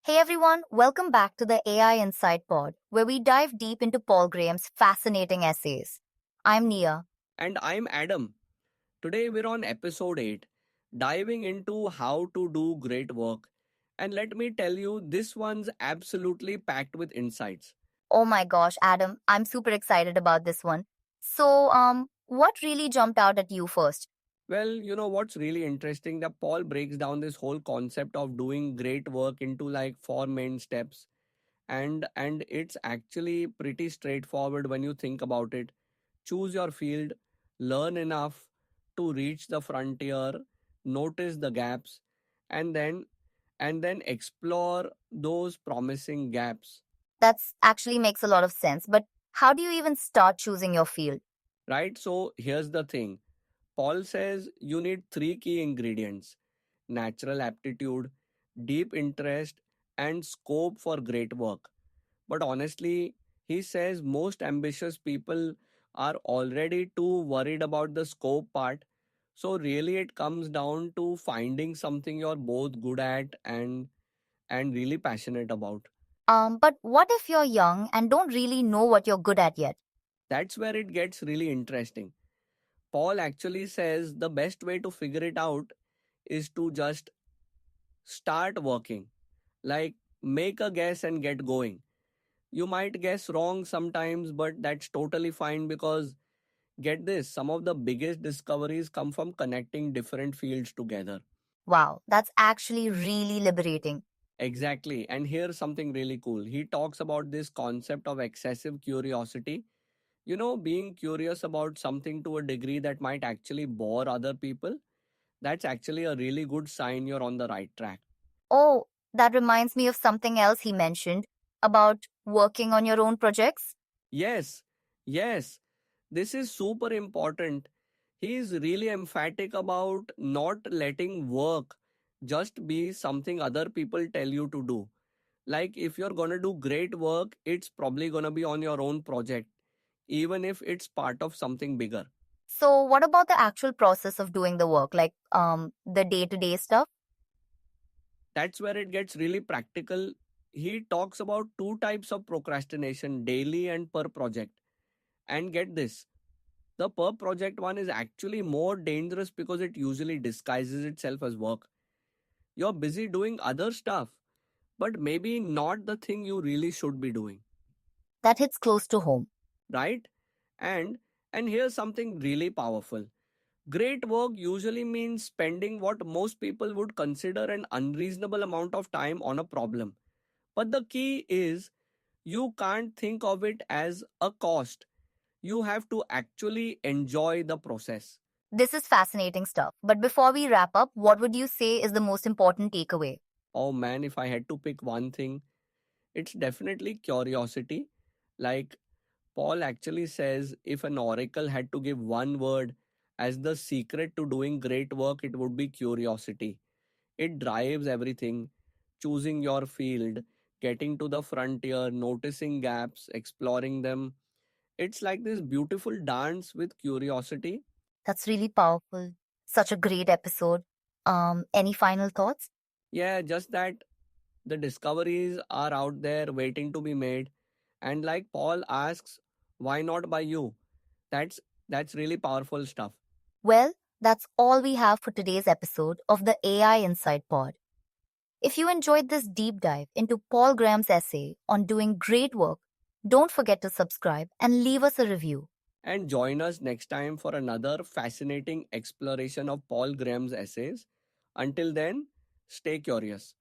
Hey everyone, welcome back to the AI Insight Pod, where we dive deep into Paul Graham's fascinating essays. I'm Nia. And I'm Adam. Today we're on episode 8, diving into how to do great work. And let me tell you, this one's absolutely packed with insights. Oh my gosh, Adam, I'm super excited about this one. So, what really jumped out at you first? Well, you know what's really interesting? That Paul breaks down this whole concept of doing great work into like four main steps. And it's actually pretty straightforward when you think about it. Choose your field, learn enough to reach the frontier, notice the gaps, and then explore those promising gaps. That's actually makes a lot of sense, but how do you even start choosing your field? Right? So here's the thing. Paul says you need three key ingredients: natural aptitude, deep interest, and scope for great work. But honestly, he says most ambitious people are already too worried about the scope part. So really it comes down to finding something you're both good at and really passionate about. But what if you're young and don't really know what you're good at yet? That's where it gets really interesting. Paul actually says the best way to figure it out is to just start working. Like make a guess and get going. You might guess wrong sometimes, but that's totally fine because get this, some of the biggest discoveries come from connecting different fields together. Wow, that's actually really liberating. Exactly. And here's something really cool. He talks about this concept of excessive curiosity. You know, being curious about something to a degree that might actually bore other people. That's actually a really good sign you're on the right track. Oh, that reminds me of something else he mentioned about working on your own projects. Yes, yes, this is super important. He is really emphatic about not letting work just be something other people tell you to do. Like, if you're gonna do great work, it's probably gonna be on your own project, even if it's part of something bigger. So, what about the actual process of doing the work, like the day-to-day stuff? That's where it gets really practical. He talks about two types of procrastination: daily and per project. And get this, the per project one is actually more dangerous because it usually disguises itself as work. You're busy doing other stuff, but maybe not the thing you really should be doing, That hits close to home. right? And and here's something really powerful. Great work usually means spending what most people would consider an unreasonable amount of time on a problem. But the key is you can't think of it as a cost. You have to actually enjoy the process. This is fascinating stuff. But before we wrap up, what would you say is the most important takeaway? Oh man, if I had to pick one thing, it's definitely curiosity. Like Paul actually says, if an oracle had to give one word as the secret to doing great work, it would be curiosity. It drives everything: choosing your field, getting to the frontier, noticing gaps, exploring them. It's like this beautiful dance with curiosity. That's really powerful. Such a great episode. Any final thoughts? Yeah, just that the discoveries are out there waiting to be made. And like Paul asks, why not by you? That's that's really powerful stuff. Well, that's all we have for today's episode of the AI Insight Pod. If you enjoyed this deep dive into Paul Graham's essay on doing great work, don't forget to subscribe and leave us a review. And join us next time for another fascinating exploration of Paul Graham's essays. Until then, stay curious.